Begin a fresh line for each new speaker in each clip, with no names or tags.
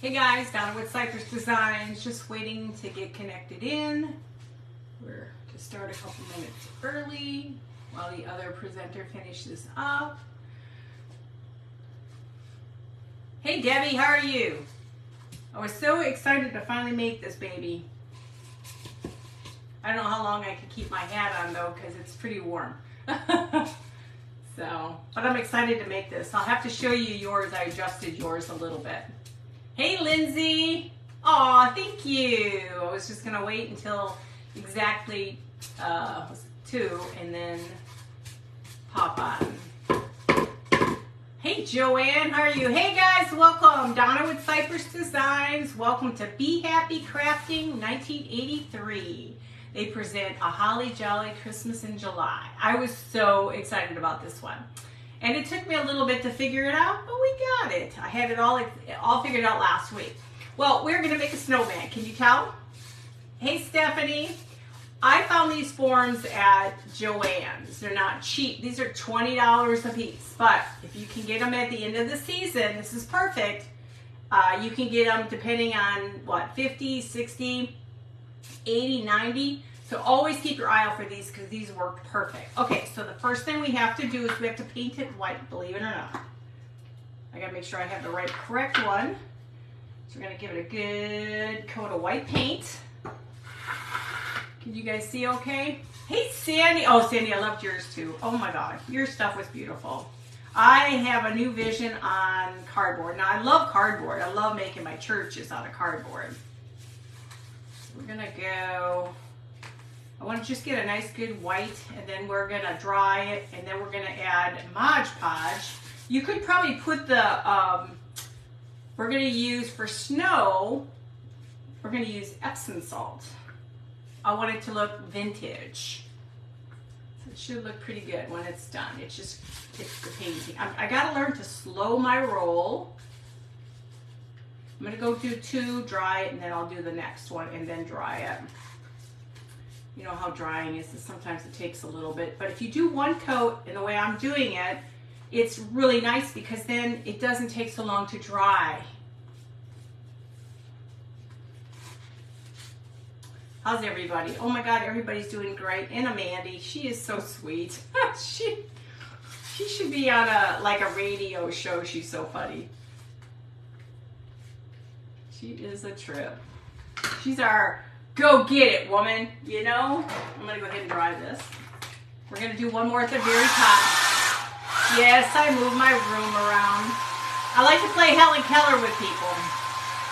Hey guys, Donna with Cypress Designs, just waiting to get connected in. We're to start a couple minutes early while the other presenter finishes up. Hey Debbie, how are you? I was so excited to finally make this baby. I don't know how long I can keep my hat on though, because it's pretty warm. But I'm excited to make this. I'll have to show you yours. I adjusted yours a little bit. Hey Lindsay. Aw, thank you. I was just gonna wait until exactly 2 and then pop on. Hey Joann, how are you? Hey guys, welcome. Donna with Cypress Designs. Welcome to Be Happy Crafting 1983. They present A Holly Jolly Christmas in July. I was so excited about this one. And it took me a little bit to figure it out, but we got it. I had it all figured out last week. Well, we're gonna make a snowman, can you tell? Hey Stephanie, I found these forms at Joann's. They're not cheap. These are $20 a piece, but if you can get them at the end of the season, this is perfect. You can get them depending on what, 50, 60, 80, 90. So always keep your eye out for these because these work perfect. Okay, so the first thing we have to do is we have to paint it white, believe it or not. I gotta make sure I have the correct one. So we're gonna give it a good coat of white paint. Can you guys see okay? Hey Sandy, oh Sandy, I loved yours too. Oh my God, your stuff was beautiful. I have a new vision on cardboard. Now I love cardboard. I love making my churches out of cardboard. We're gonna go, I want to just get a nice good white, and then we're gonna dry it, and then we're gonna add Mod Podge. You could probably put the, we're gonna use for snow, we're gonna use Epsom salt. I want it to look vintage. So it should look pretty good when it's done. It's the painting. I gotta learn to slow my roll. I'm gonna go do 2, dry it, and then I'll do the next one and then dry it. You know how drying is, sometimes it takes a little bit, but if you do 1 coat, and the way I'm doing it, it's really nice because then it doesn't take so long to dry. How's everybody? Oh my God, everybody's doing great. And Amanda, she is so sweet. she should be on a radio show. She's so funny. She is a trip. She's our go get it woman, you know? I'm gonna go ahead and dry this. We're gonna do one more at the very top. Yes, I move my room around. I like to play Helen Keller with people.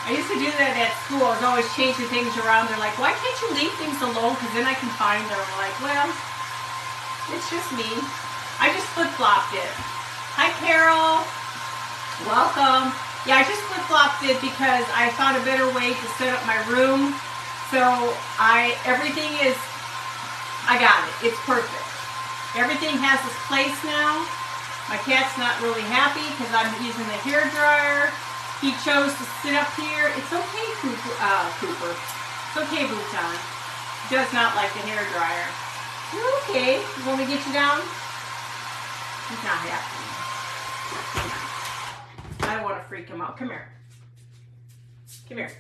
I used to do that at school. I was always changing things around. They're like, why can't you leave things alone? Because then I can find them. I'm like, well, it's just me. I just flip-flopped it. Hi, Carol. Welcome. Yeah, I just flip-flopped it because I found a better way to set up my room. So everything is, I got it. It's perfect. Everything has its place now. My cat's not really happy because I'm using the hair dryer. He chose to sit up here. It's okay, Cooper. It's okay, Bhutan. He does not like the hair dryer. You're okay. You want me to get you down? He's not happy. I don't want to freak him out. Come here. Come here.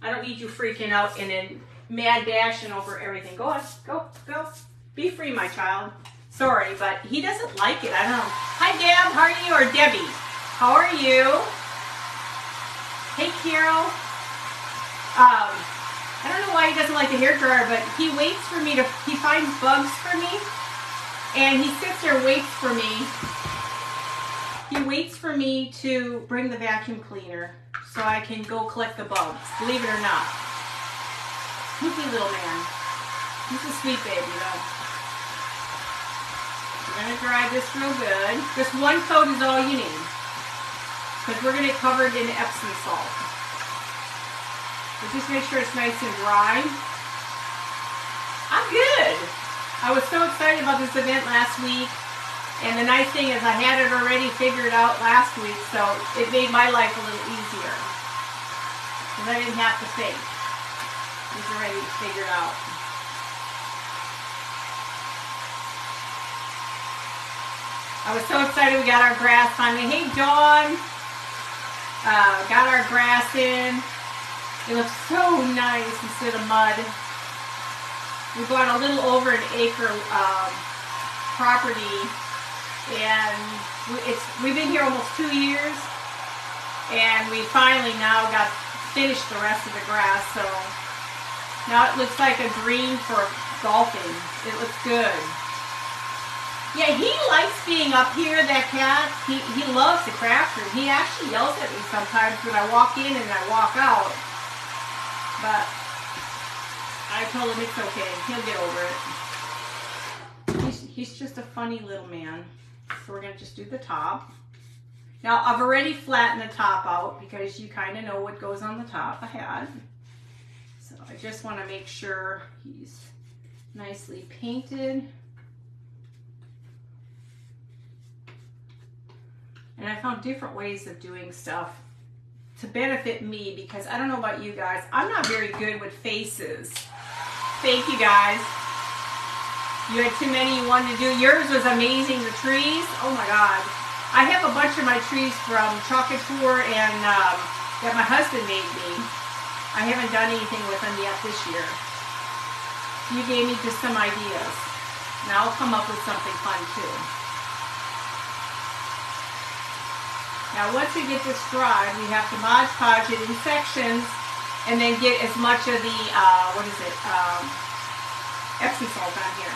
I don't need you freaking out and then mad dashing over everything. Go on. Go. Go. Be free, my child. Sorry, but he doesn't like it. I don't know. Hi, Deb. How are you? Or Debbie. How are you? Hey, Carol. I don't know why he doesn't like the hair dryer, but he waits for me he finds bugs for me, and he sits there and waits for me. He waits for me to bring the vacuum cleaner so I can go collect the bugs, believe it or not. Snoopy little man. He's a sweet baby, though. We're going to dry this real good. Just 1 coat is all you need, because we're going to cover it in Epsom salt. So just make sure it's nice and dry. I'm good. I was so excited about this event last week. And the nice thing is I had it already figured out last week, so it made my life a little easier. Because I didn't have to think. It was already figured out. I was so excited we got our grass finally. Hey, Dawn. Got our grass in. It looks so nice instead of mud. We bought a little over an acre property, and we've been here almost 2 years, and we finally now got finished the rest of the grass, so now it looks like a dream for golfing. It looks good. Yeah, he likes being up here, that cat. He loves the craft room. He actually yells at me sometimes when I walk in and I walk out. But I told him it's okay. He'll get over it. He's just a funny little man. So we're going to just do the top. Now, I've already flattened the top out because you kind of know what goes on the top. I had. So I just want to make sure he's nicely painted. And I found different ways of doing stuff to benefit me, because I don't know about you guys, I'm not very good with faces. Thank you guys. You had too many you wanted to do. Yours was amazing, the trees. Oh my God. I have a bunch of my trees from Chocolate Tour and that my husband made me. I haven't done anything with them yet this year. You gave me just some ideas. Now I'll come up with something fun too. Now once we get this dried, we have to Mod Podge it in sections and then get as much of the, Epsom salt on here.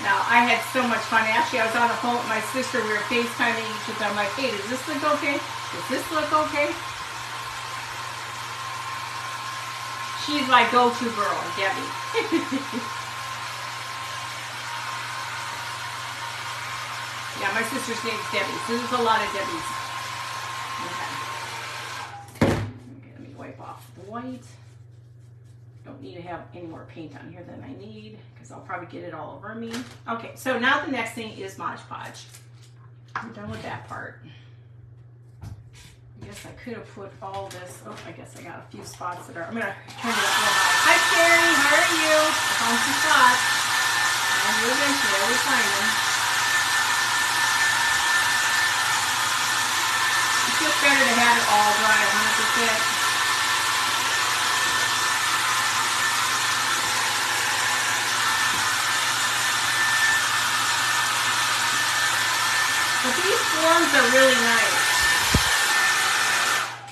Now I had so much fun. Actually, I was on the phone with my sister. We were FaceTiming each other. I'm like, hey, does this look okay? Does this look okay? She's my go-to girl, Debbie. Yeah, my sister's name is Debbie, so there's a lot of Debbies. Okay, let me wipe off the white. Don't need to have any more paint on here than I need, because I'll probably get it all over me. Okay, so now the next thing is Mod Podge. I'm done with that part. I guess I could have put all this, oh, I guess I got a few spots that are, I'm going to turn it up a little high. Hi, Sherry, how are you? I found some spots. And you'll eventually always find them. It feels better to have it all dry 100%. But these forms are really nice.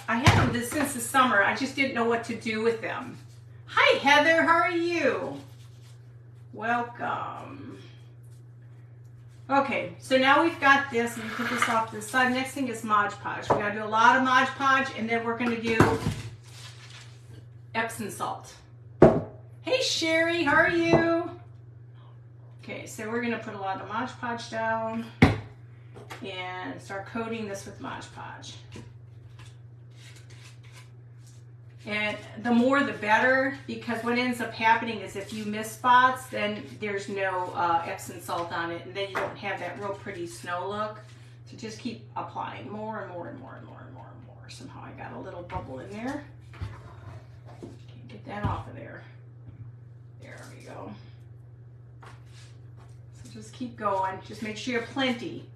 I had them since the summer. I just didn't know what to do with them. Hi, Heather. How are you? Welcome. Okay, so now we've got this. Let me put this off to the side. Next thing is Mod Podge. We got to do a lot of Mod Podge, and then we're going to do Epsom salt. Hey, Sherry. How are you? Okay, so we're going to put a lot of Mod Podge down and start coating this with Mod Podge. And the more the better, because what ends up happening is if you miss spots, then there's no Epsom salt on it, and then you don't have that real pretty snow look. So just keep applying more and more and more and more and more and more. Somehow I got a little bubble in there. Can't get that off of there. There we go. So just keep going. Just make sure you have plenty.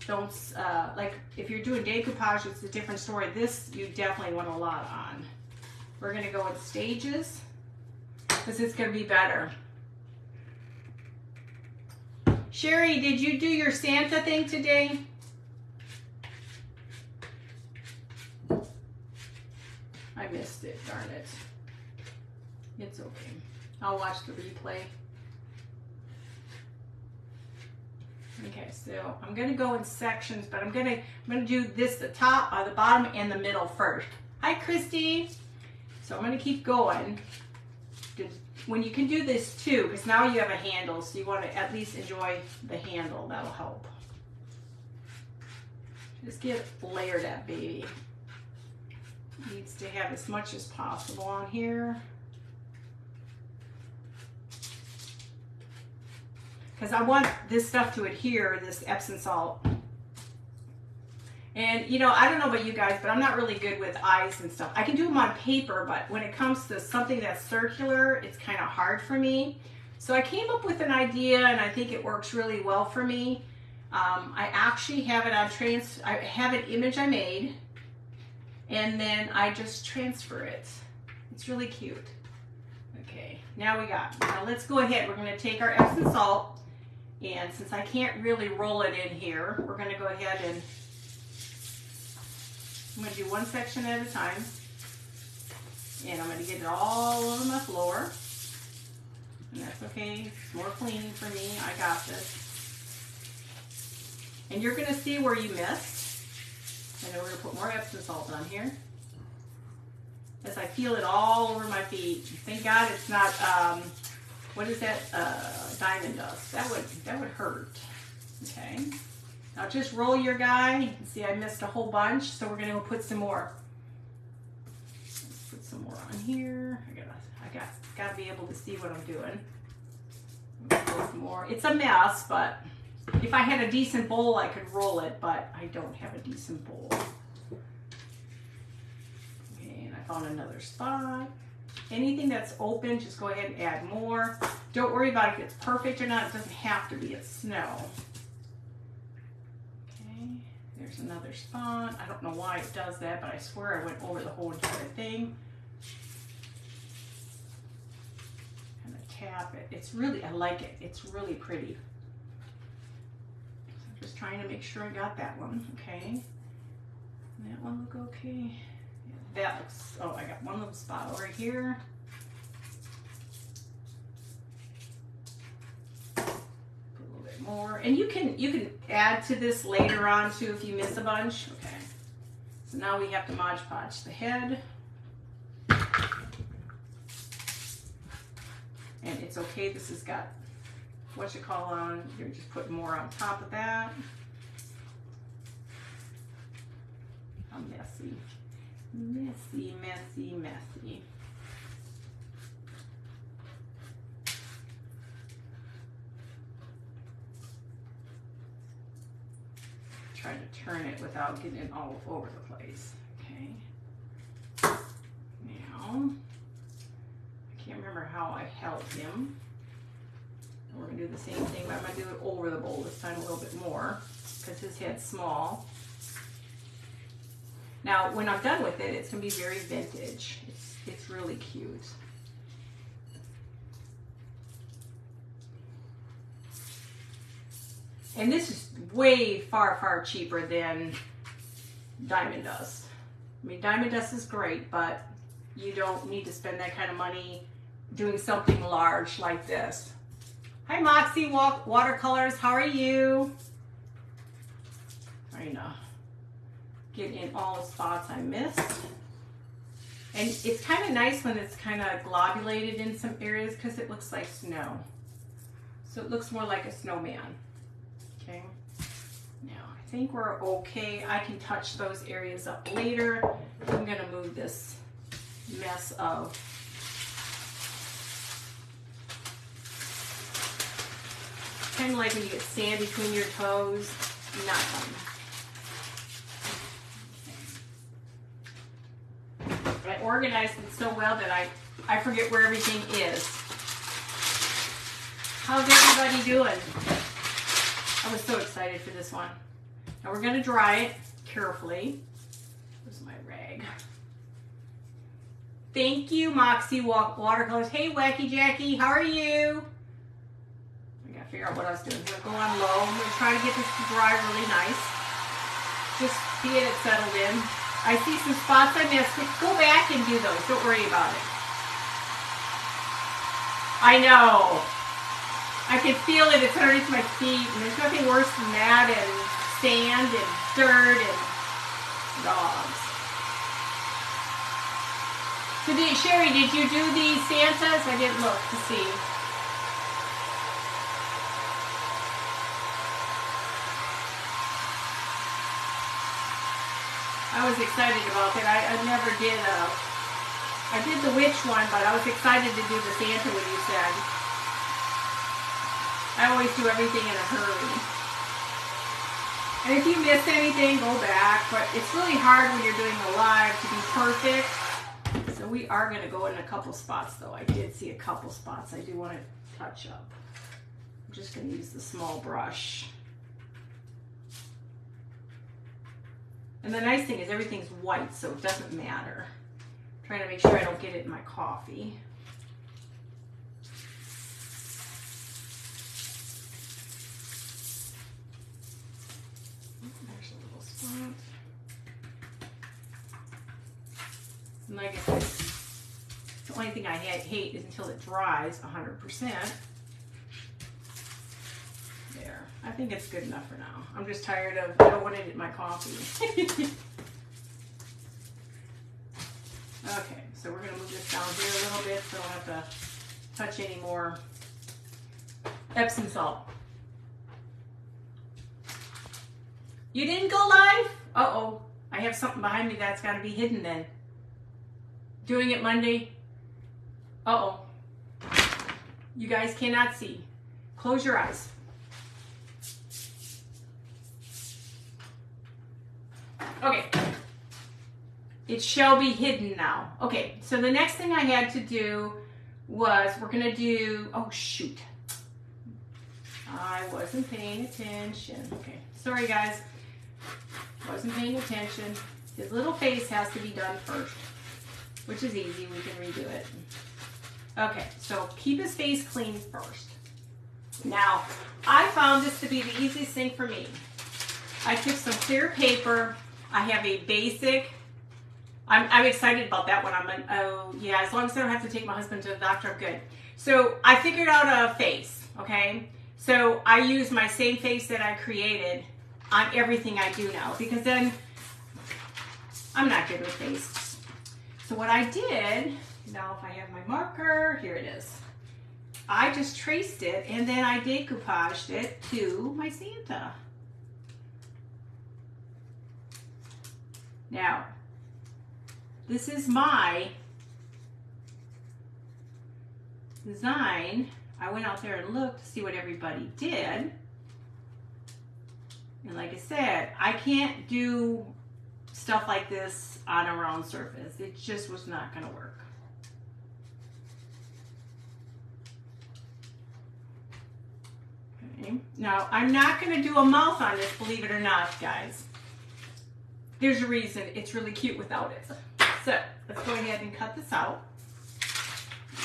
Don't like if you're doing decoupage, it's a different story. This you definitely want a lot on. We're gonna go in stages because it's gonna be better. Sherry, did you do your Santa thing today? I missed it, darn it. It's okay. I'll watch the replay. Okay, so I'm going to go in sections, but I'm going to do this, the top, the bottom, and the middle first. Hi, Christy. So I'm going to keep going. When you can do this too, because now you have a handle, so you want to at least enjoy the handle. That'll help. Just layer that baby. Needs to have as much as possible on here. Because I want this stuff to adhere, this Epsom salt. And, you know, I don't know about you guys, but I'm not really good with eyes and stuff. I can do them on paper, but when it comes to something that's circular, it's kind of hard for me. So I came up with an idea, and I think it works really well for me. I actually have it on I have an image I made, and then I just transfer it. It's really cute. Okay, now let's go ahead. We're going to take our Epsom salt, and since I can't really roll it in here, we're going to go ahead and I'm going to do one section at a time. And I'm going to get it all over my floor. And that's okay. It's more cleaning for me. I got this. And you're going to see where you missed. And then we're going to put more Epsom salt on here. As I feel it all over my feet. Thank God it's not, what is that? Diamond dust. That would hurt. Okay. Now just roll your guy. You can see I missed a whole bunch. So we're going to put some more. Let's put some more on here. I got to be able to see what I'm doing. More. It's a mess, but if I had a decent bowl, I could roll it, but I don't have a decent bowl. Okay, and I found another spot. Anything that's open, just go ahead and add more. Don't worry about if it's perfect or not. It doesn't have to be. It's snow. Okay, there's another spot. I don't know why it does that, but I swear I went over the whole entire thing. Tap it. It's really, I like it. It's really pretty. So I'm just trying to make sure I got that one. Okay. That one look okay. Yeah, that looks, oh, I got one little spot over here. Put a little bit more. And you can add to this later on too if you miss a bunch. Okay. So now we have to Mod Podge the head. And it's okay, this has got what you call on, you're just putting more on top of that. How messy. Messy, messy, messy. Try to turn it without getting it all over the place. Okay. Now, can't remember how I held him. And we're going to do the same thing, but I'm going to do it over the bowl this time a little bit more because his head's small. Now, when I'm done with it, it's going to be very vintage. It's really cute. And this is way far, far cheaper than Diamond Dust. I mean, Diamond Dust is great, but you don't need to spend that kind of money doing something large like this. Hi Moxie Watercolors, how are you? Trying to get in all the spots I missed. And it's kind of nice when it's kind of globulated in some areas because it looks like snow. So it looks more like a snowman. Okay. Now I think we're okay. I can touch those areas up later. I'm going to move this mess of kind of like when you get sand between your toes. Not fun. Okay. But I organized it so well that I forget where everything is. How's everybody doing? I was so excited for this one. Now we're going to dry it carefully. Where's my rag? Thank you, Moxie Watercolors. Hey, Wacky Jackie, how are you? I gotta figure out what I was doing. I'm gonna go on low. I'm gonna try to get this to dry really nice. Just get it settled in. I see some spots I missed. Go back and do those. Don't worry about it. I know. I can feel it. It's underneath my feet. And there's nothing worse than that and sand and dirt and dogs. So Sherry, did you do the Santas? I didn't look to see. I was excited about that. I never did I did the witch one, but I was excited to do the Santa when you said. I always do everything in a hurry. And if you miss anything, go back. But it's really hard when you're doing a live to be perfect. So we are going to go in a couple spots, though. I did see a couple spots I do want to touch up. I'm just going to use the small brush. And the nice thing is everything's white, so it doesn't matter. I'm trying to make sure I don't get it in my coffee. There's a little spot. And like I said, the only thing I hate is until it dries 100%. There. I think it's good enough for now. I'm just tired of, I don't want it in my coffee. Okay, so we're going to move this down here a little bit so I don't have to touch any more Epsom salt. You didn't go live? Uh-oh. I have something behind me that's got to be hidden then. Doing it Monday. Uh-oh. You guys cannot see. Close your eyes. Okay. It shall be hidden now. Okay, so the next thing I had to do was we're going to do, oh shoot. I wasn't paying attention. Okay, sorry guys. Wasn't paying attention. His little face has to be done first, which is easy. We can redo it. Okay, so keep his face clean first. Now, I found this to be the easiest thing for me. I took some clear paper. I have a basic, I'm excited about that one. Oh yeah, as long as I don't have to take my husband to the doctor, I'm good. So I figured out a face, okay? So I use my same face that I created on everything I do now, because then I'm not good with faces. So what I did, now if I have my marker, here it is. I just traced it and then I decoupaged it to my Santa. Now, this is my design. I went out there and looked to see what everybody did. And like I said, I can't do stuff like this on a round surface. It just was not going to work. Okay. Now, I'm not going to do a mouth on this, believe it or not, guys. There's a reason it's really cute without it. So, let's go ahead and cut this out.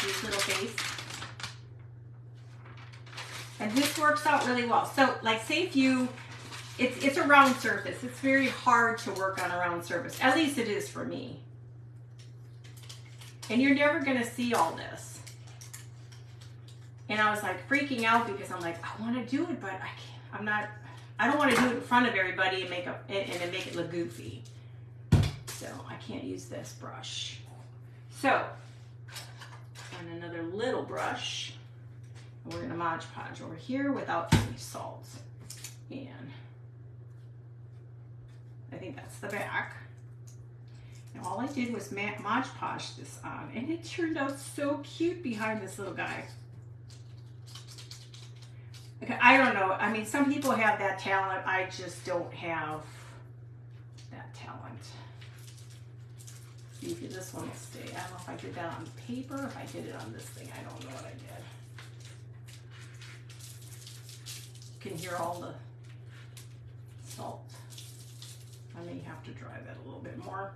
This little face. And this works out really well. So, like, say if you, it's a round surface. It's very hard to work on a round surface. At least it is for me. And you're never going to see all this. And I was like freaking out because I'm like, I want to do it, but I can't. I don't want to do it in front of everybody and make it look goofy. So I can't use this brush. So, and another little brush. And we're going to Mod Podge over here without any salt. And I think that's the back. And all I did was Mod Podge this on. And it turned out so cute behind this little guy. Okay, I don't know. I mean, some people have that talent. I just don't have that talent. See if this one will stay. I don't know if I did that on paper, if I did it on this thing. I don't know what I did. You can hear all the salt. I may have to dry that a little bit more.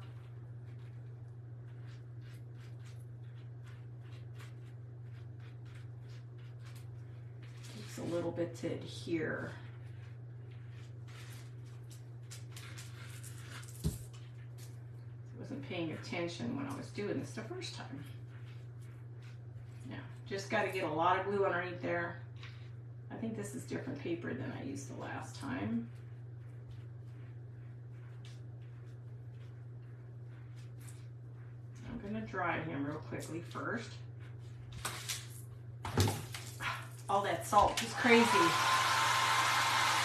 A little bit to adhere. I wasn't paying attention when I was doing this the first time. Yeah, just got to get a lot of glue underneath there. I think this is different paper than I used the last time. I'm going to dry him real quickly first. All that salt is crazy.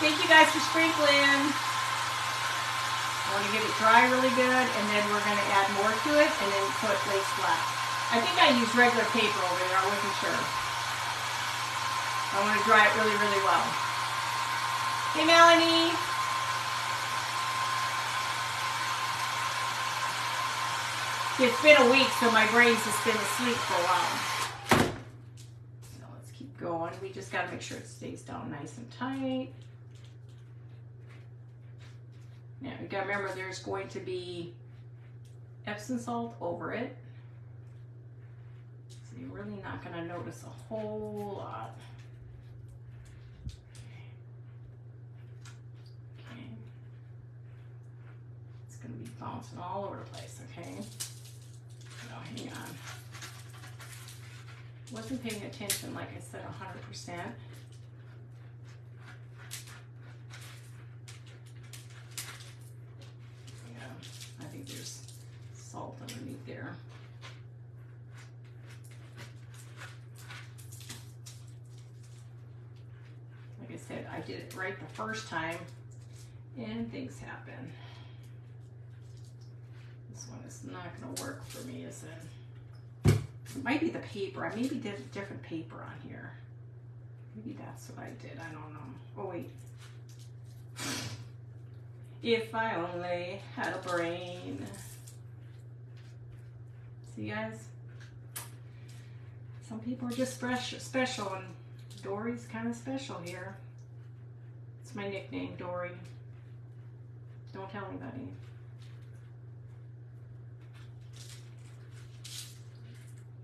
Thank you guys for sprinkling. I want to get it dry really good, and then we're going to add more to it, and then so it lays flat. I think I used regular paper over there. I wasn't sure. I want to dry it really, really well. Hey, Melanie. It's been a week, so my brain's just been asleep for a while. we just got to make sure it stays down nice and tight. Now you got to remember there's going to be Epsom salt over it. So you're really not going to notice a whole lot. Okay. It's going to be bouncing all over the place, okay? Oh, hang on. Wasn't paying attention, like I said, 100%. Yeah, I think there's salt underneath there. Like I said, I did it right the first time, and things happen. This one is not going to work for me, is it? It might be the paper. I maybe did a different paper on here. Maybe that's what I did. I don't know. Oh, wait. If I only had a brain. See, guys? Some people are just special, and Dory's kind of special here. It's my nickname, Dory. Don't tell anybody.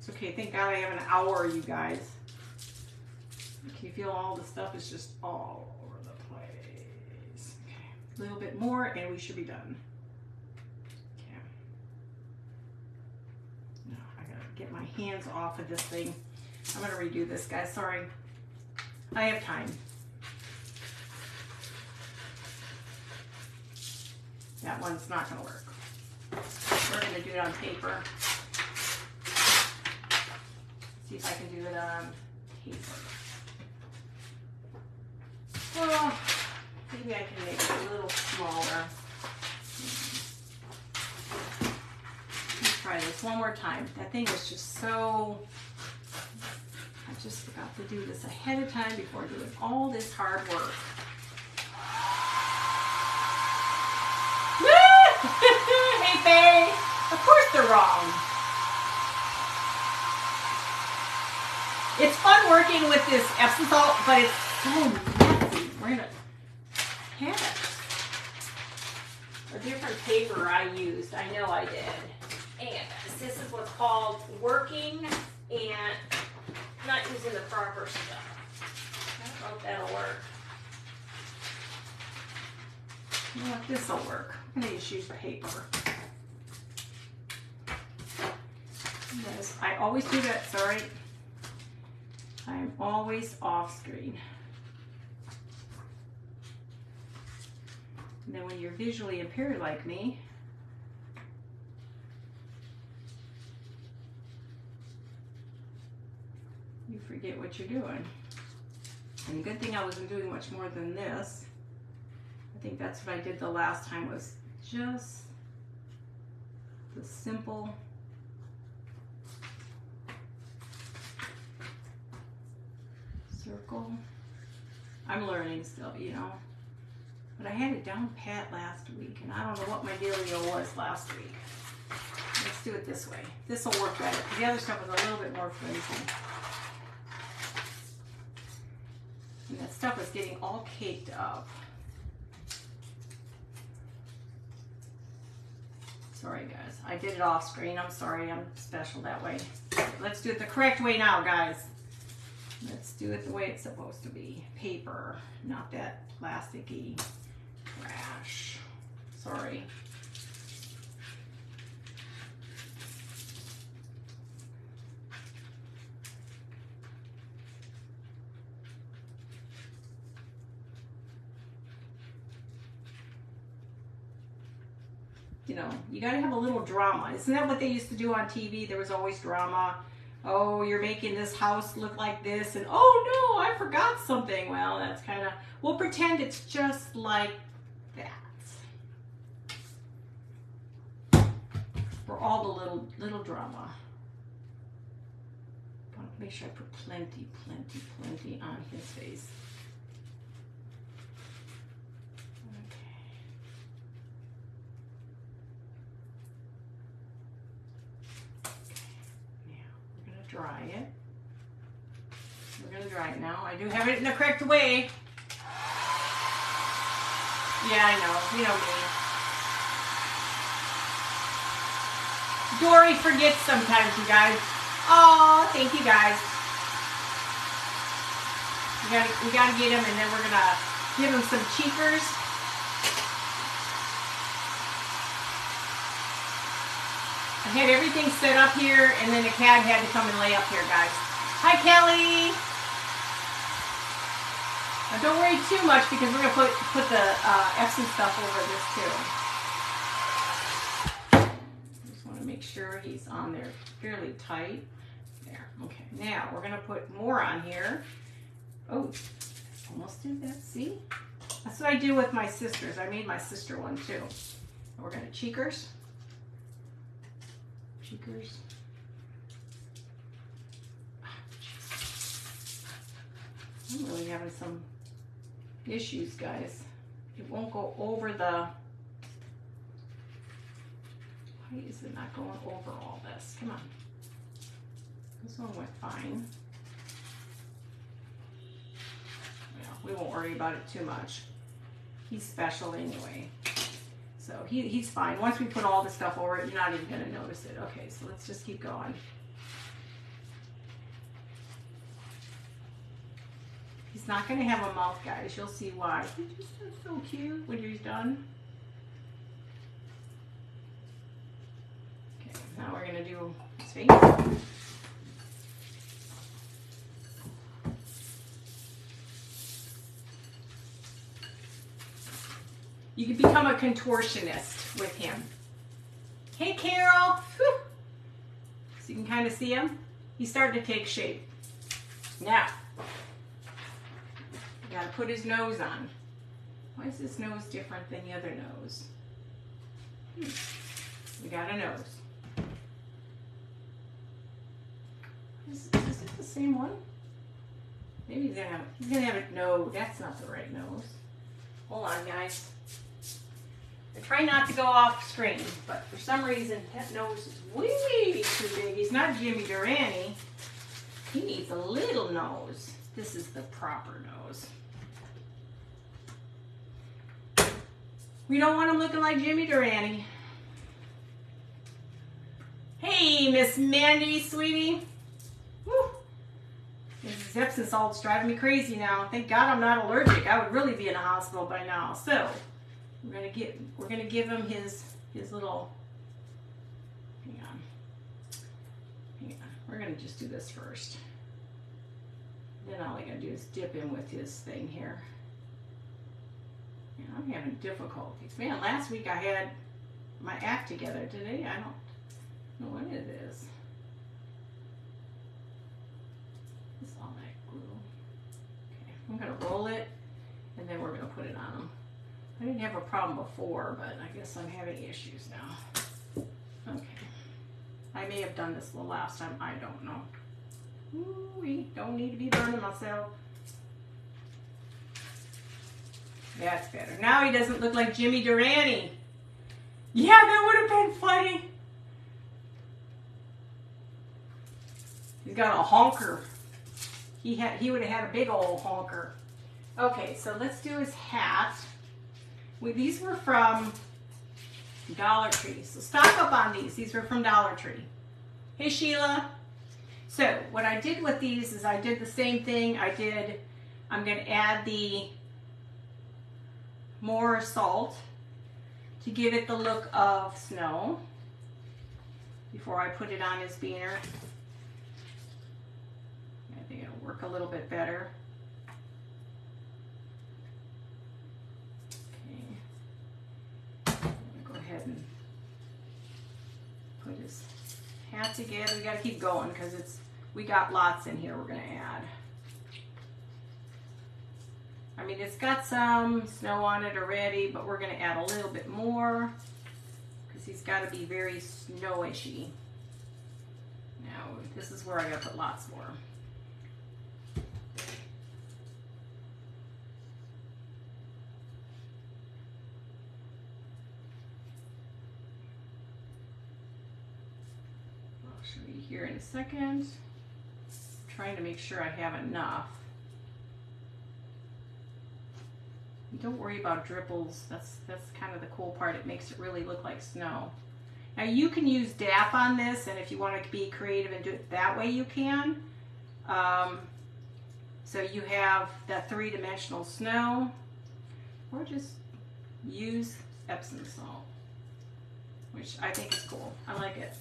It's okay, thank God I have an hour, you guys. Can you feel all the stuff is just all over the place? Okay, a little bit more and we should be done. Okay. Now I gotta get my hands off of this thing. I'm gonna redo this, guys, sorry. I have time. That one's not gonna work. We're gonna do it on paper. See if I can do it on paper. Oh, maybe I can make it a little smaller. Let's try this one more time. That thing is just so... I just forgot to do this ahead of time before doing all this hard work. Hey, Faye! Of course they're wrong. It's fun working with this Epsom salt, but it's so messy. We're gonna have a different paper I used. I know I did. And this is what's called working and not using the proper stuff. I don't know if that'll work. You know what? This'll work. I'm gonna just use paper. Yes, I always do that. Sorry. I'm always off screen. And then when you're visually impaired like me, you forget what you're doing. And good thing I wasn't doing much more than this. I think that's what I did the last time, was just the simple circle. I'm learning still, you know. But I had it down pat last week, and I don't know what my dealio was last week. Let's do it this way. This will work better. The other stuff was a little bit more flimsy. And that stuff was getting all caked up. Sorry, guys. I did it off screen. I'm sorry. I'm special that way. Let's do it the correct way now, guys. Let's do it the way it's supposed to be. Paper, not that plasticky trash. Sorry. You know, you got to have a little drama. Isn't that what they used to do on TV? There was always drama. Oh, you're making this house look like this, and oh no, I forgot something. Well, that's kind of, we'll pretend it's just like that. For all the little drama. I want to make sure I put plenty on his face. Dry it. We're gonna dry it now. I do have it in the correct way. Yeah, I know. You know me. Dory forgets sometimes, you guys. Oh, thank you guys. We gotta get him, and then we're gonna give him some cheekers. I had everything set up here, and then the cat had to come and lay up here, guys. Hi, Kelly. Now, don't worry too much because we're gonna put the Epsom stuff over this too. Just want to make sure he's on there fairly tight. There. Okay. Now we're gonna put more on here. Oh, almost did that. See? That's what I do with my sisters. I made my sister one too. We're gonna cheekers. Cheekers. I'm really having some issues, guys. It won't go over the... Why is it not going over all this? Come on. This one went fine. Yeah, we won't worry about it too much. He's special anyway. So he's fine. Once we put all the stuff over it, you're not even going to notice it. Okay, so let's just keep going. He's not going to have a mouth, guys. You'll see why. He's just so cute when he's done. Okay, now we're going to do his face. You can become a contortionist with him. Hey, Carol. Whew. So you can kind of see him. He's starting to take shape. Now, you got to put his nose on. Why is this nose different than the other nose? We got a nose. Is it the same one? Maybe he's gonna have it. No, that's not the right nose. Hold on, guys. I try not to go off screen, but for some reason that nose is way too big. He's not Jimmy Durante. He needs a little nose. This is the proper nose. We don't want him looking like Jimmy Durante. Hey, Miss Mandy, sweetie. Woo. This Epsom salt's driving me crazy now. Thank God I'm not allergic. I would really be in a hospital by now. So we're gonna give him his little. Hang on. We're gonna just do this first. Then all I gotta do is dip in with his thing here. Yeah, I'm having difficulties. Man, last week I had my act together. Today I don't know what it is. It's all that glue. Okay, I'm gonna roll it and then we're gonna put it on him. I didn't have a problem before, but I guess I'm having issues now. Okay. I may have done this the last time. I don't know. Ooh, don't need to be burning myself. That's better. Now he doesn't look like Jimmy Durante. Yeah, that would have been funny. He's got a honker. He would have had a big old honker. Okay, so let's do his hat. These were from Dollar Tree. So stock up on these. These were from Dollar Tree. Hey, Sheila. So what I did with these is I did the same thing. I'm going to add the more salt to give it the look of snow before I put it on his beaner. I think it'll work a little bit better. And put his hat together. We got to keep going because we got lots in here we're going to add. I mean, it's got some snow on it already, but we're going to add a little bit more because he's got to be very snowishy. Now, this is where I got to put lots more. Here in a second. trying to make sure I have enough. Don't worry about dripples. That's kind of the cool part. It makes it really look like snow. Now you can use DAP on this, and if you want to be creative and do it that way, you can. So you have that three-dimensional snow, or just use Epsom salt, which I think is cool. I like it.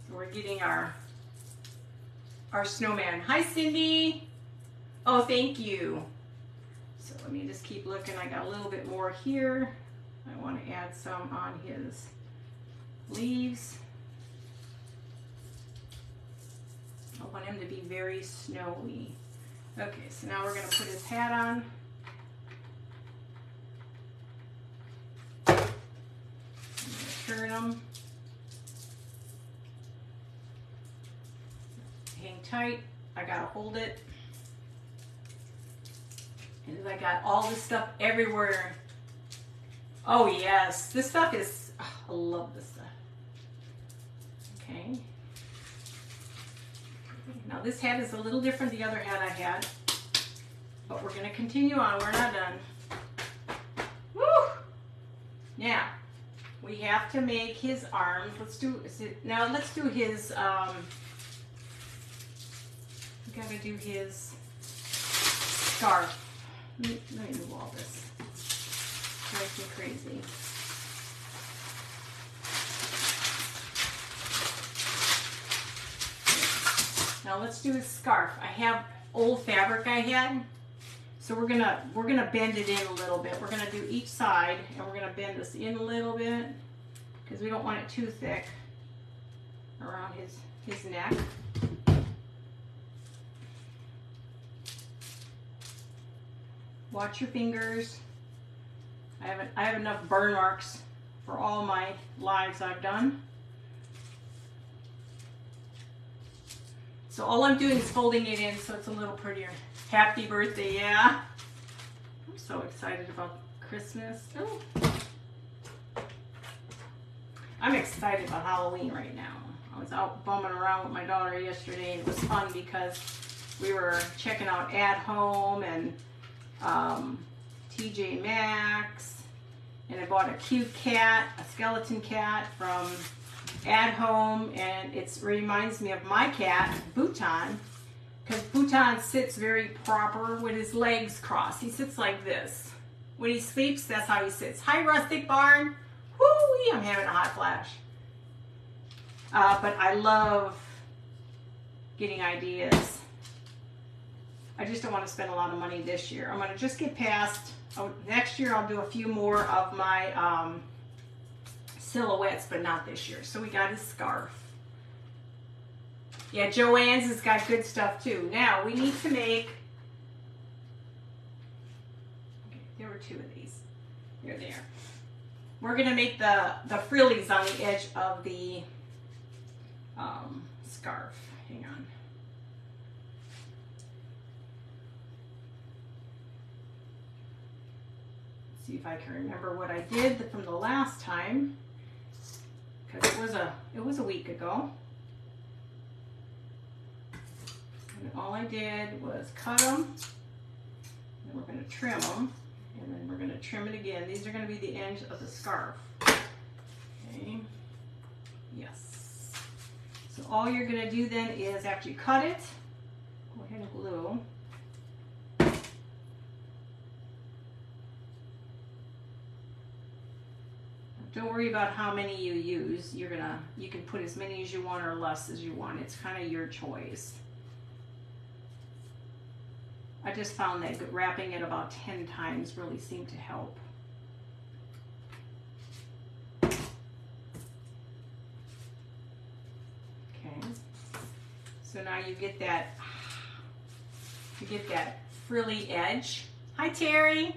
So we're getting our snowman. Hi, Cindy. Oh, thank you. So let me just keep looking. I got a little bit more here. I want to add some on his leaves. I want him to be very snowy. Okay, so now we're going to put his hat on. I'm going to turn him. Hang tight. I got to hold it. And I got all this stuff everywhere. Oh yes, this stuff is, oh, I love this stuff. Okay. Now this hat is a little different than the other hat I had, but we're going to continue on. We're not done. Woo! Now, we have to make his arms. Let's do his, we got to do his scarf. Let me move all this. Drives me crazy. Now let's do his scarf. I have old fabric I had, so we're gonna bend it in a little bit. We're gonna do each side, and we're gonna bend this in a little bit because we don't want it too thick around his neck. Watch your fingers. I have enough burn marks for all my lives I've done. So all I'm doing is folding it in so it's a little prettier. Happy birthday, yeah. I'm so excited about Christmas. Oh. I'm excited about Halloween right now. I was out bumming around with my daughter yesterday, and it was fun because we were checking out At Home and TJ Maxx, and I bought a cute cat, a skeleton cat from At Home, and it reminds me of my cat, Bhutan, because Bhutan sits very proper with his legs crossed. He sits like this. When he sleeps, that's how he sits. Hi, Rustic Barn. Whoo, I'm having a hot flash. But I love getting ideas. I just don't want to spend a lot of money this year. I'm going to just get past, next year I'll do a few more of my silhouettes, but not this year. So we got his scarf. Yeah, Joann's has got good stuff too. Now we need to make, okay, there were two of these. Here they are. We're going to make the frillies on the edge of the scarf. Hang on. See if I can remember what I did from the last time, because it was a week ago. And all I did was cut them, and we're going to trim them, and then we're going to trim it again. These are going to be the ends of the scarf. Okay. Yes. So all you're going to do then is, after you cut it, go ahead and glue. Don't worry about how many you use. You can put as many as you want or less as you want. It's kind of your choice. I just found that wrapping it about 10 times really seemed to help. Okay. So now you get that frilly edge. Hi, Terry.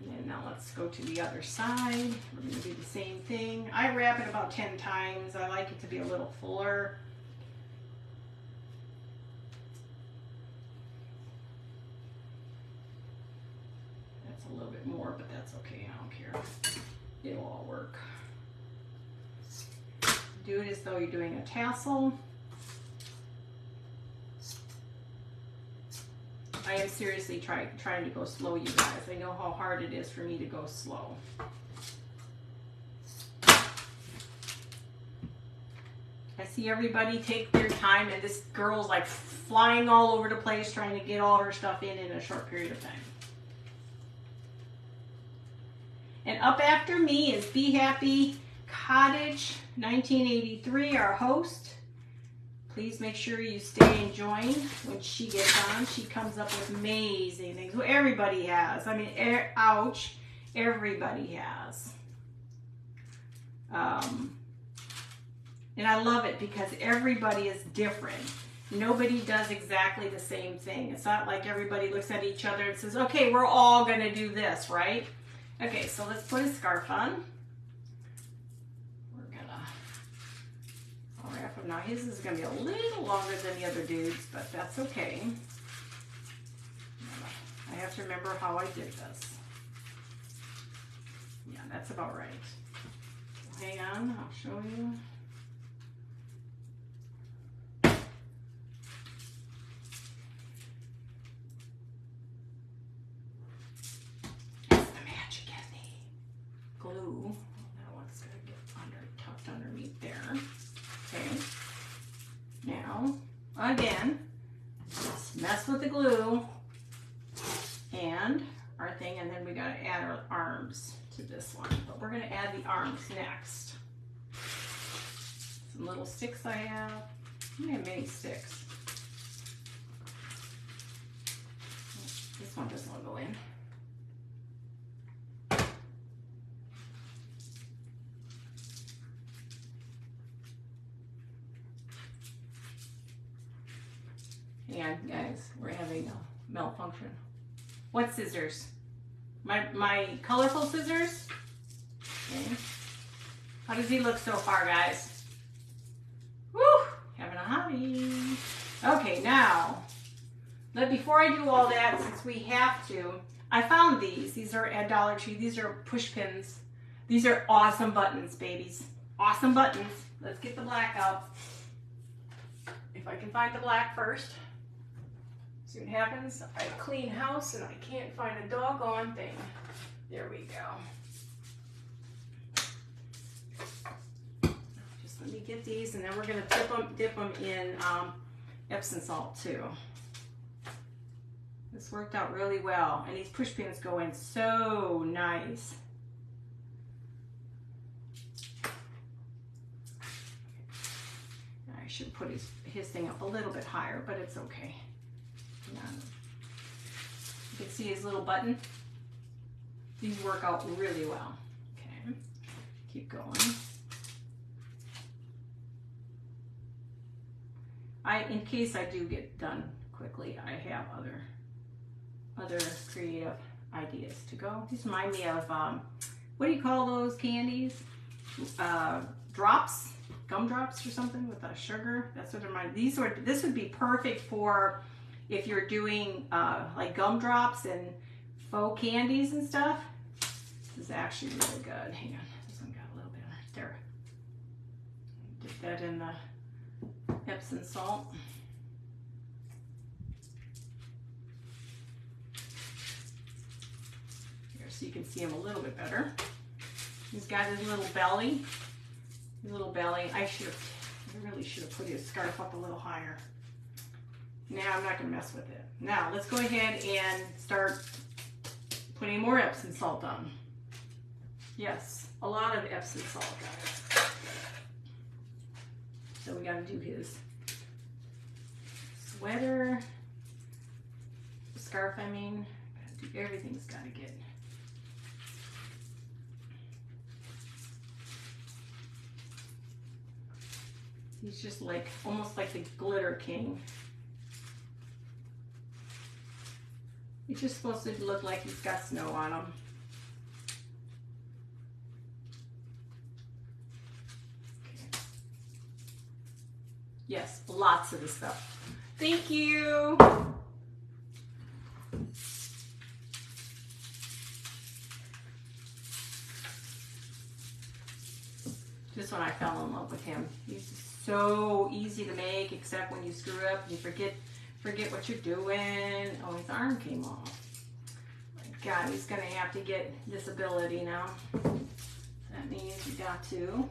And now let's go to the other side. We're going to do the same thing. I wrap it about 10 times. I like it to be a little fuller. That's a little bit more, but that's okay. I don't care. It'll all work. Do it as though you're doing a tassel. I am seriously trying to go slow, you guys. I know how hard it is for me to go slow. I see everybody take their time, and this girl's like flying all over the place trying to get all her stuff in a short period of time. And up after me is Be Happy Cottage 1983, our host. Please make sure you stay and join when she gets on. She comes up with amazing things. Well, everybody has. I mean, ouch, everybody has. And I love it because everybody is different. Nobody does exactly the same thing. It's not like everybody looks at each other and says, okay, we're all going to do this, right? Okay, so let's put a scarf on. We're going to wrap him. Now his is going to be a little longer than the other dudes, but that's okay. I have to remember how I did this. Yeah, that's about right. Hang on, I'll show you. Glue. That one's going to get tucked underneath there. Okay. Now, again, just mess with the glue and our thing, and then we got to add our arms to this one. But we're going to add the arms next. Some little sticks I have. I have many sticks. This one doesn't want to go in. And guys, we're having a malfunction. What scissors? My colorful scissors? Okay. How does he look so far, guys? Woo! Having a hobby. Okay, now, before I do all that, since we have to, I found these. These are at Dollar Tree. These are push pins. These are awesome buttons, babies. Awesome buttons. Let's get the black out. If I can find the black first. See what happens? I clean house and I can't find a doggone thing. There we go. Just let me get these, and then we're going to dip them in Epsom salt too. This worked out really well, and these push pins go in so nice. I should put his thing up a little bit higher, but it's okay. You can see his little button. These work out really well. Okay, keep going. In case I do get done quickly, I have other creative ideas to go. These remind me of what do you call those candies? Drops, gumdrops or something with sugar. That's what remind. This would be perfect for if you're doing like gumdrops and faux candies and stuff. This is actually really good. Hang on, this one got a little bit there. Dip that in the Epsom salt. Here, so you can see him a little bit better. He's got his little belly. His little belly. I really should have put his scarf up a little higher. Now I'm not going to mess with it. Now let's go ahead and start putting more Epsom salt on. Yes, a lot of Epsom salt, guys. So we got to do his sweater, scarf, I mean. Everything's got to get. He's just like, almost like the glitter king. He's just supposed to look like he's got snow on him. Okay. Yes, lots of the stuff. Thank you. This one I fell in love with him. He's so easy to make, except when you screw up and you forget what you're doing. Oh, his arm came off. My God, he's gonna have to get disability now. That means you got to.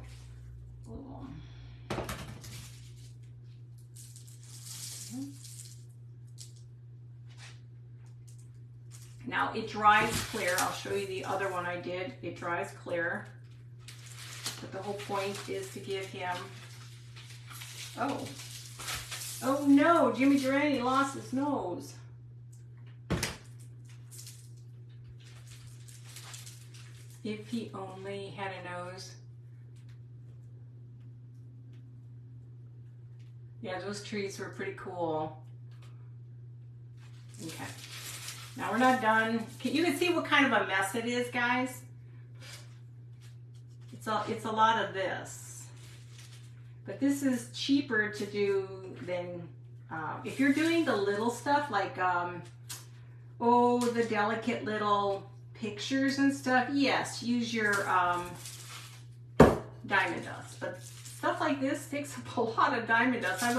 Now it dries clear. I'll show you the other one I did. It dries clear. But the whole point is to give him, oh no, Jimmy Durante lost his nose. If he only had a nose. Yeah, those trees were pretty cool. Okay. Now we're not done. You can see what kind of a mess it is, guys. It's a lot of this. But this is cheaper to do than, if you're doing the little stuff like, the delicate little pictures and stuff, yes, use your diamond dust. But stuff like this takes up a lot of diamond dust. I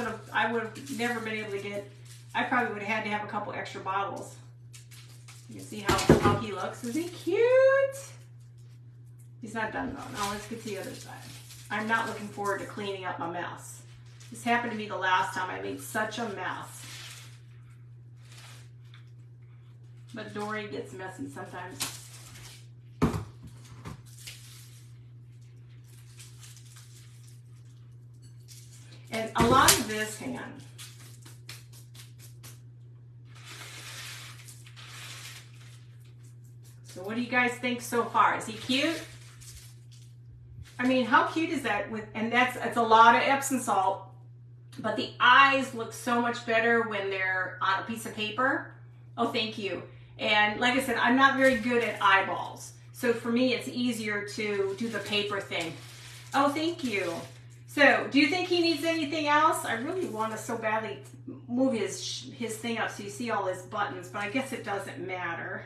would have never been able to get, I probably would have had to have a couple extra bottles. You can see how he looks. Isn't he cute? He's not done though. Now let's get to the other side. I'm not looking forward to cleaning up my mess. This happened to me the last time. I made such a mess. But Dory gets messy sometimes. And a lot of this, hang on. So what do you guys think so far? Is he cute? I mean, how cute is that? It's a lot of Epsom salt, but the eyes look so much better when they're on a piece of paper. Oh, thank you. And like I said, I'm not very good at eyeballs. So for me, it's easier to do the paper thing. Oh, thank you. So do you think he needs anything else? I really want to so badly move his thing up so you see all his buttons, but I guess it doesn't matter.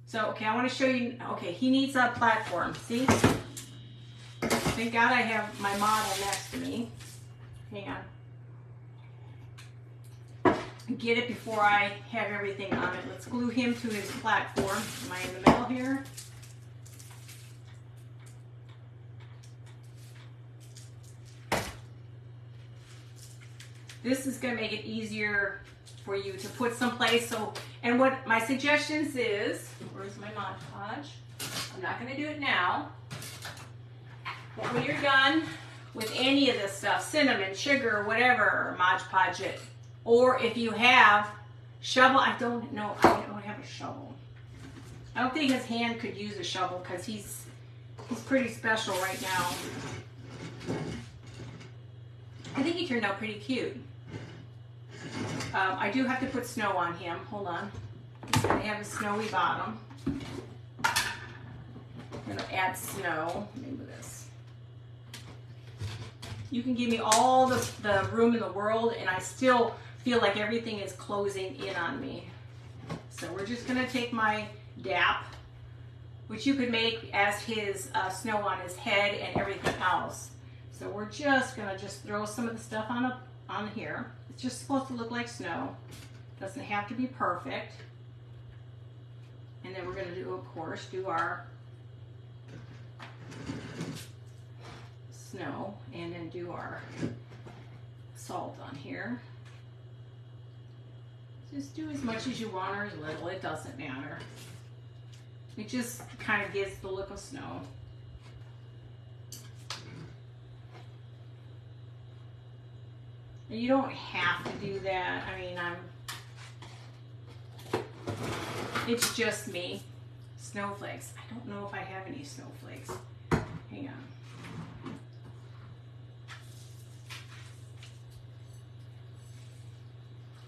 So, okay, I want to show you, okay, he needs a platform, see? Thank God I have my model next to me. Hang on. Get it before I have everything on it. Let's glue him to his platform. Am I in the middle here? This is going to make it easier for you to put someplace. So, and what my suggestions is, where's my Mod Podge? I'm not going to do it now. But when you're done with any of this stuff, cinnamon, sugar, whatever, Mod Podge it. Or if you have shovel, I don't have a shovel. I don't think his hand could use a shovel because he's pretty special right now. I think he turned out pretty cute. I do have to put snow on him. Hold on. He's going to have a snowy bottom. I'm going to add snow. Remember this. You can give me all the room in the world and I still feel like everything is closing in on me. So we're just going to take my DAP, which you could make as his snow on his head and everything else. So we're just going to throw some of the stuff on here. It's just supposed to look like snow. Doesn't have to be perfect. And then we're going to do, of course, do our snow and then do our salt on here. Just do as much as you want or as little. It doesn't matter. It just kind of gives the look of snow. You don't have to do that. I mean, it's just me. Snowflakes. I don't know if I have any snowflakes. Hang on.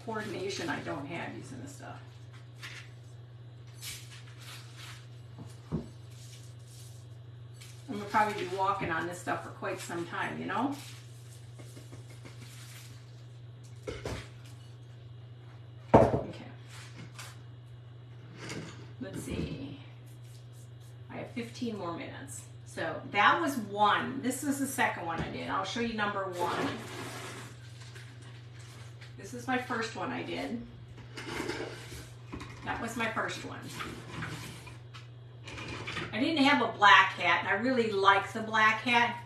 Coordination, I don't have using this stuff. I'm gonna probably be walking on this stuff for quite some time, you know? Okay. Let's see. I have 15 more minutes. So that was one. This is the second one I did. I'll show you number one. This is my first one I did. That was my first one. I didn't have a black hat, and I really like the black hat.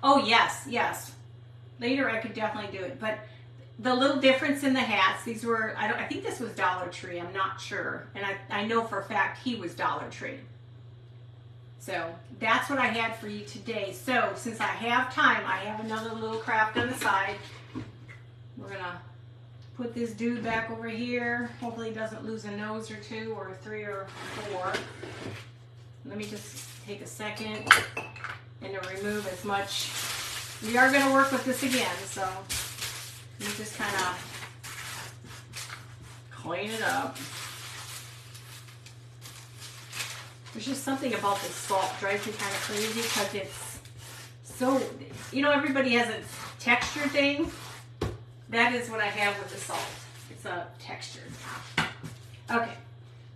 Oh, yes, yes. Later I could definitely do it, but the little difference in the hats, these were, I think this was Dollar Tree, I'm not sure. And I know for a fact he was Dollar Tree. So that's what I had for you today. So since I have time, I have another little craft on the side. We're gonna put this dude back over here. Hopefully he doesn't lose a nose or two or three or four. Let me just take a second and to remove as much. We are gonna work with this again, so let me just kind of clean it up. There's just something about this salt drives me kind of crazy because it's so, you know, everybody has a texture thing. That is what I have with the salt. It's a texture. Okay,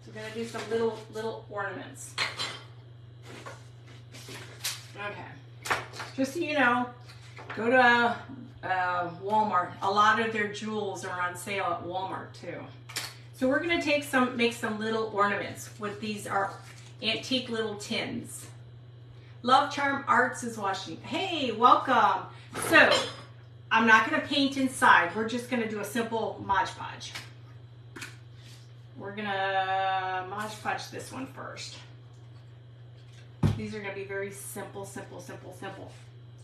so we're gonna do some little ornaments. Okay, just so you know, go to Walmart. A lot of their jewels are on sale at Walmart too. So we're gonna make some little ornaments with these are antique little tins. Love Charm Arts is watching. Hey, welcome. So I'm not gonna paint inside. We're just gonna do a simple Mod Podge. We're gonna Mod Podge this one first. These are gonna be very simple, simple, simple, simple.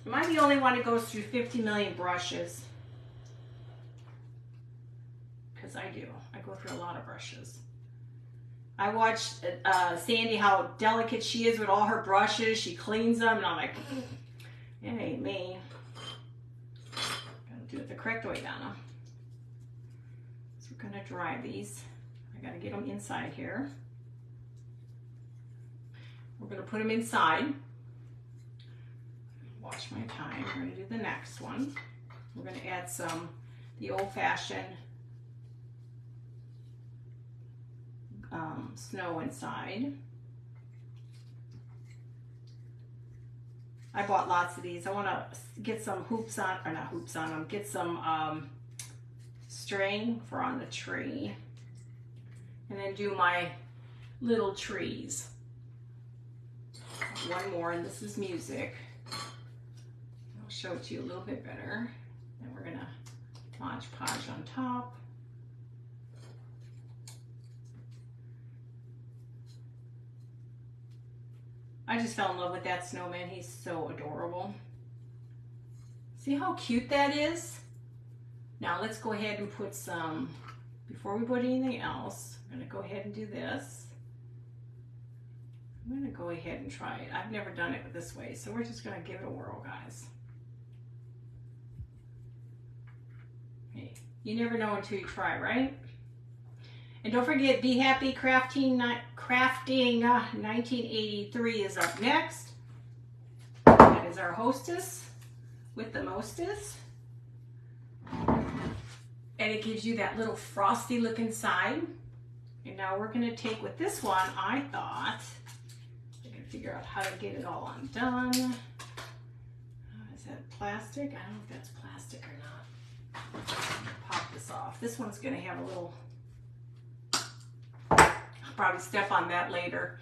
Am I the only one that goes through 50 million brushes? Because I do. I go through a lot of brushes. I watched Sandy, how delicate she is with all her brushes. She cleans them, and I'm like, it ain't me. Gotta do it the correct way, Donna. So we're gonna dry these. I gotta get them inside here. We're gonna put them inside. Watch my time. We're gonna do the next one. We're gonna add the old-fashioned snow inside. I bought lots of these. I want to get some hoops on, or not hoops on them, get some string for on the tree. And then do my little trees. One more, and this is music. I'll show it to you a little bit better. And we're gonna Mod Podge on top. I just fell in love with that snowman. He's so adorable. See how cute that is? Now let's go ahead and put some, before we put anything else, I'm gonna go ahead and do this. I'm gonna go ahead and try it. I've never done it this way, so we're just gonna give it a whirl, guys. Hey, you never know until you try, right? And don't forget, Be Happy Crafting 1983 is up next. That is our hostess with the mostest. And it gives you that little frosty look inside. And now we're gonna take with this one, I thought, I can figure out how to get it all undone. Is that plastic? I don't know if that's plastic or not. Pop this off. This one's gonna have a little, I'll probably step on that later.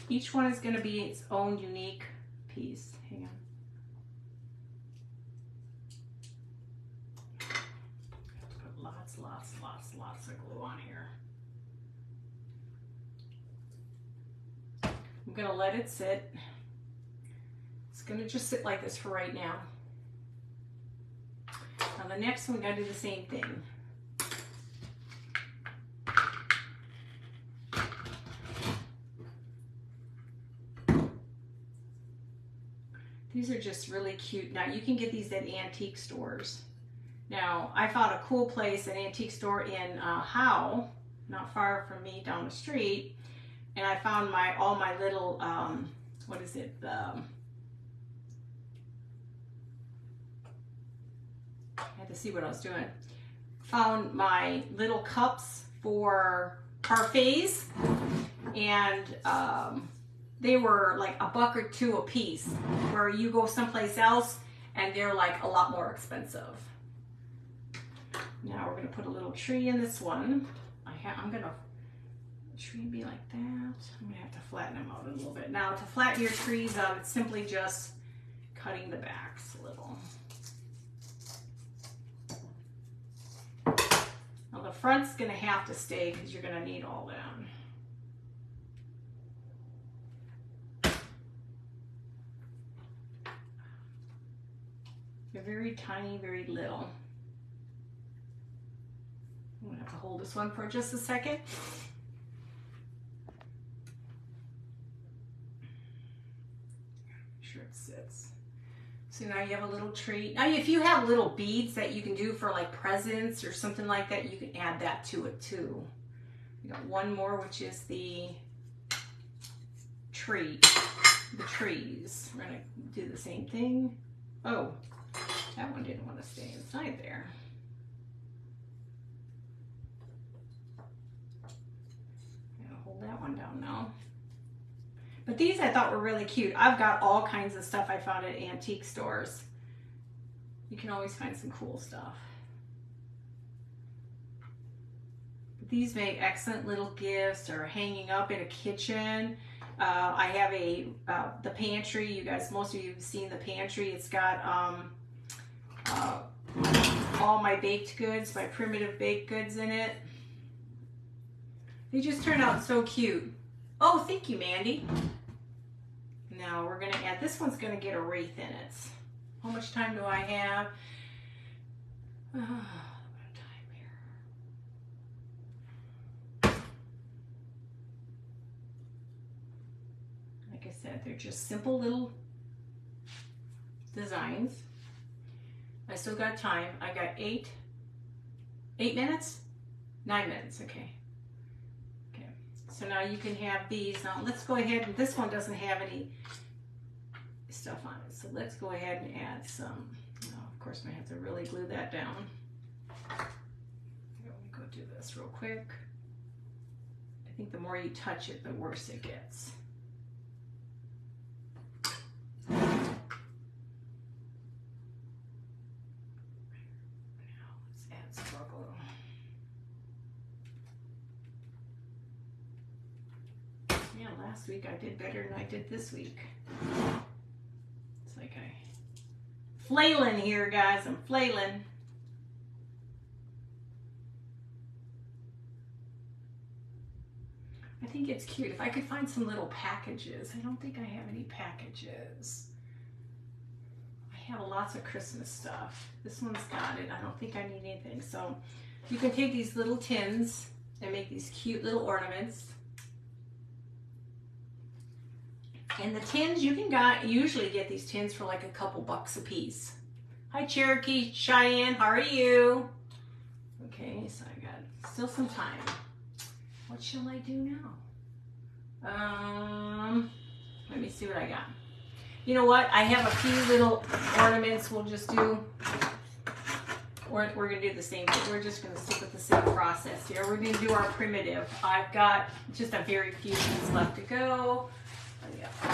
Each one is going to be its own unique piece. Hang on. Put lots of glue on here. I'm going to let it sit. It's going to just sit like this for right now. Now the next one, we're going to do the same thing. These are just really cute. Now you can get these at antique stores. Now I found a cool place, an antique store in Howe, not far from me down the street, and I found all my little what is it? I had to see what I was doing. Found my little cups for parfaits, and they were like $1 or $2 a piece, where you go someplace else and they're like a lot more expensive. Now we're going to put a little tree in this one. I'm going to tree be like that. I'm going to have to flatten them out a little bit. Now to flatten your trees out, it's simply just cutting the backs a little. Now the front's going to have to stay because you're going to need all that. They're very tiny, very little. I'm going to have to hold this one for just a second. Make sure it sits. So now you have a little tree. Now if you have little beads that you can do for like presents or something like that, you can add that to it too. We got one more, which is the tree, the trees. We're going to do the same thing. Oh, that one didn't want to stay inside there. I'm going to hold that one down now. But these I thought were really cute. I've got all kinds of stuff I found at antique stores. You can always find some cool stuff. But these make excellent little gifts or hanging up in a kitchen. I have the pantry. You guys, most of you have seen the pantry. It's got all my baked goods, my primitive baked goods in it. They just turned out so cute. Oh, thank you, Mandy. Now we're going to add, this one's going to get a wreath in it. How much time do I have? A lot of time here. Like I said, they're just simple little designs. I still got time. I got 8 minutes? 9 minutes, okay. Okay, so now you can have these. Now let's go ahead, and this one doesn't have any stuff on it. So let's go ahead and add some. Oh, of course, I have to really glue that down. Let me go do this real quick. I think the more you touch it, the worse it gets. Last week I did better than I did this week. It's like I flailing here, guys. I'm flailing. I think it's cute. If I could find some little packages. I don't think I have any packages. I have lots of Christmas stuff. This one's got it. I don't think I need anything. So you can take these little tins and make these cute little ornaments. And the tins, you can usually get these tins for like a couple bucks a piece. Hi Cherokee, Cheyenne, how are you? Okay, so I got still some time. What shall I do now? Let me see what I got. You know what? I have a few little ornaments we'll just do. We're going to do the same thing. We're just going to stick with the same process here. We're going to do our primitive. I've got just a very few things left to go.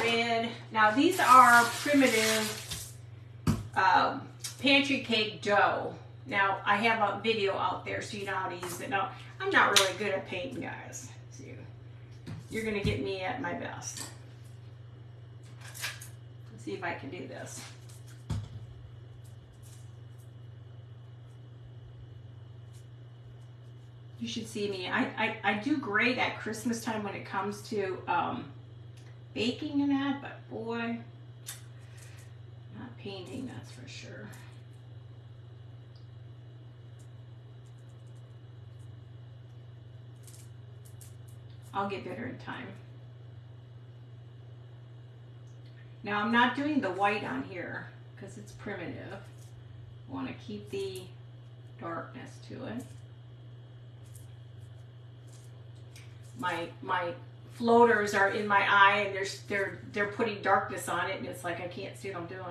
Red. Now these are primitive pantry cake dough. Now I have a video out there so you know how to use it. Now I'm not really good at painting, guys. So you're gonna get me at my best. Let's see if I can do this. You should see me. I do great at Christmas time when it comes to baking and that, but boy, not painting, that's for sure. I'll get better in time. Now I'm not doing the white on here because it's primitive. I want to keep the darkness to it. My floaters are in my eye, and they're putting darkness on it, and it's like I can't see what I'm doing.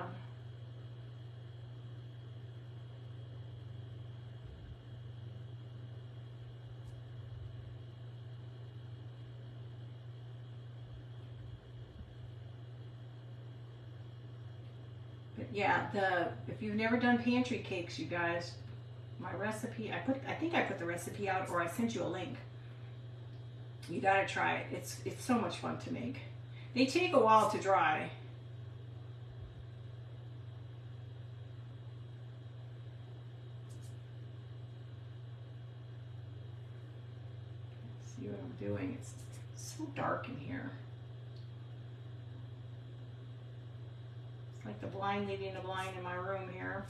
But yeah, if you've never done pantry cakes, you guys, my recipe, I think I put the recipe out, or I sent you a link. You gotta try it. It's so much fun to make. They take a while to dry. See what I'm doing? It's so dark in here. It's like the blind leading the blind in my room here.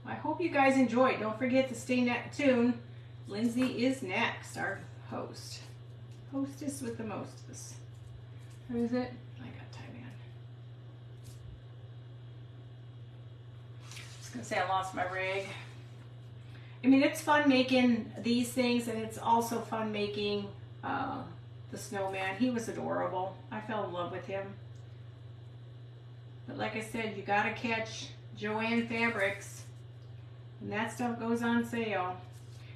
I hope you guys enjoyed. Don't forget to stay tuned. Lindsay is next, our host. Hostess with the mostest. Who is it? I got time in. Just gonna say I lost my rig. I mean, it's fun making these things, and it's also fun making the snowman. He was adorable. I fell in love with him. But like I said, you gotta catch Joann Fabrics, and that stuff goes on sale.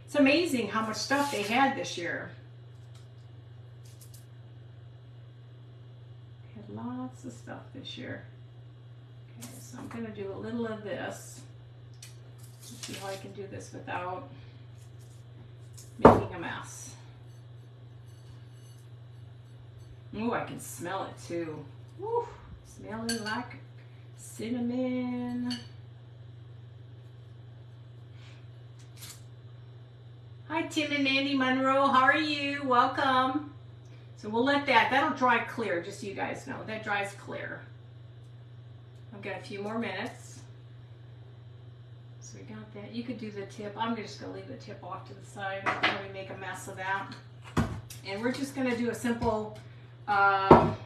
It's amazing how much stuff they had this year. They had lots of stuff this year. Okay, so I'm gonna do a little of this. Let's see how I can do this without making a mess. Ooh, I can smell it too. Woo, smelling like cinnamon. Hi, Tim and Mandy Monroe. How are you? Welcome. So we'll let that'll dry clear, just so you guys know. That dries clear. I've got a few more minutes. So we got that. You could do the tip. I'm just going to leave the tip off to the side. I'll probably make a mess of that. And we're just going to do a simple, I don't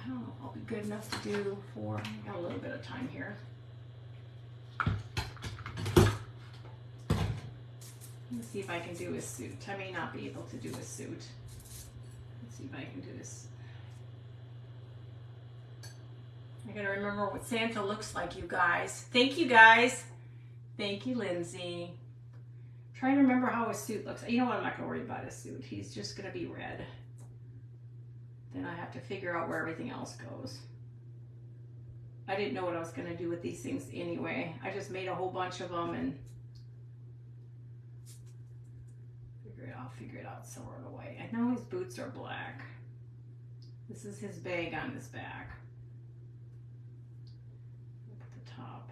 know if I'll be good enough to do for, I got a little bit of time here. Let's see if I can do a suit. I may not be able to do a suit. Let's see if I can do this. I gotta remember what Santa looks like, you guys. Thank you, guys. Thank you, Lindsay. Trying to remember how a suit looks. You know what? I'm not gonna worry about a suit. He's just gonna be red. Then I have to figure out where everything else goes. I didn't know what I was gonna do with these things anyway. I just made a whole bunch of them and I'll figure it out somewhere in the way. I know his boots are black. This is his bag on his back. Look at the top.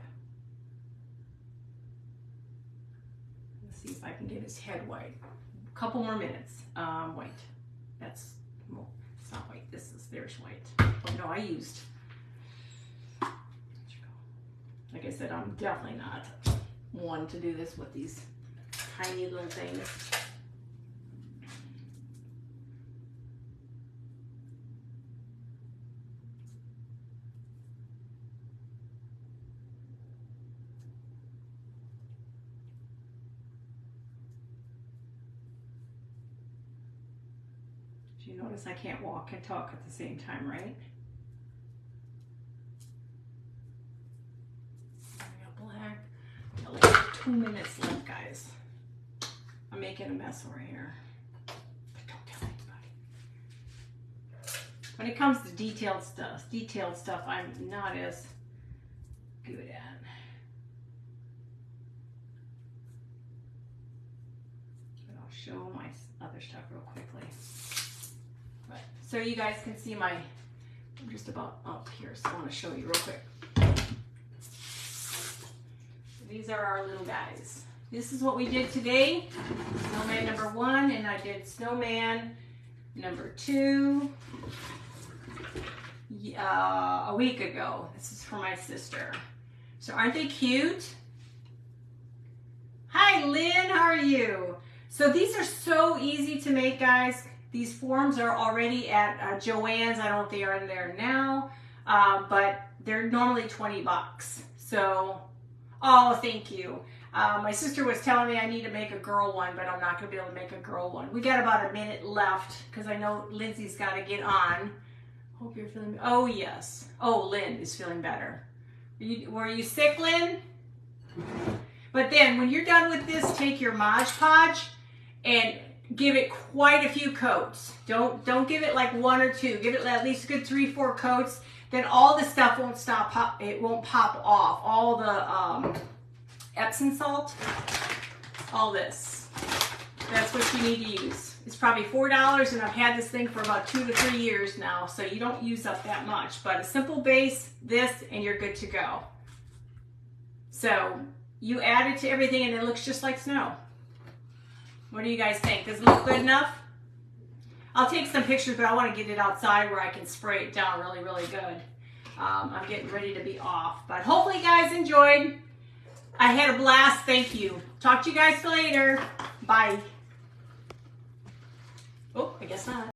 Let's see if I can get his head white. A couple more minutes. White. That's, well, it's not white. There's white. Oh no, I used. Like I said, I'm definitely not one to do this with these tiny little things. You notice I can't walk and talk at the same time, right? I got black. I got like 2 minutes left, guys. I'm making a mess over here. But don't tell anybody. When it comes to detailed stuff, I'm not as good at. But I'll show my other stuff real quickly. So you guys can see I'm just about up here, so I want to show you real quick. These are our little guys. This is what we did today. Snowman number 1, and I did snowman number 2 a week ago. This is for my sister. So aren't they cute? Hi Lynn, how are you? So these are so easy to make, guys. These forms are already at Joann's. I don't know if they are in there now, but they're normally 20 bucks. So, oh, thank you. My sister was telling me I need to make a girl one, but I'm not going to be able to make a girl one. We got about a minute left because I know Lindsay's got to get on. Hope you're feeling, oh yes. Oh, Lynn is feeling better. Were you sick, Lynn? But then when you're done with this, take your Mod Podge and give it quite a few coats. Don't give it like 1 or 2. Give it at least a good 3, 4 coats. Then all the stuff won't it won't pop off. All the Epsom salt, all this. That's what you need to use. It's probably $4, and I've had this thing for about 2 to 3 years now, so you don't use up that much. But a simple base, this, and you're good to go. So you add it to everything, and it looks just like snow. What do you guys think? Does it look good enough? I'll take some pictures, but I want to get it outside where I can spray it down really, really good. I'm getting ready to be off. But hopefully you guys enjoyed. I had a blast. Thank you. Talk to you guys later. Bye. Oh, I guess not.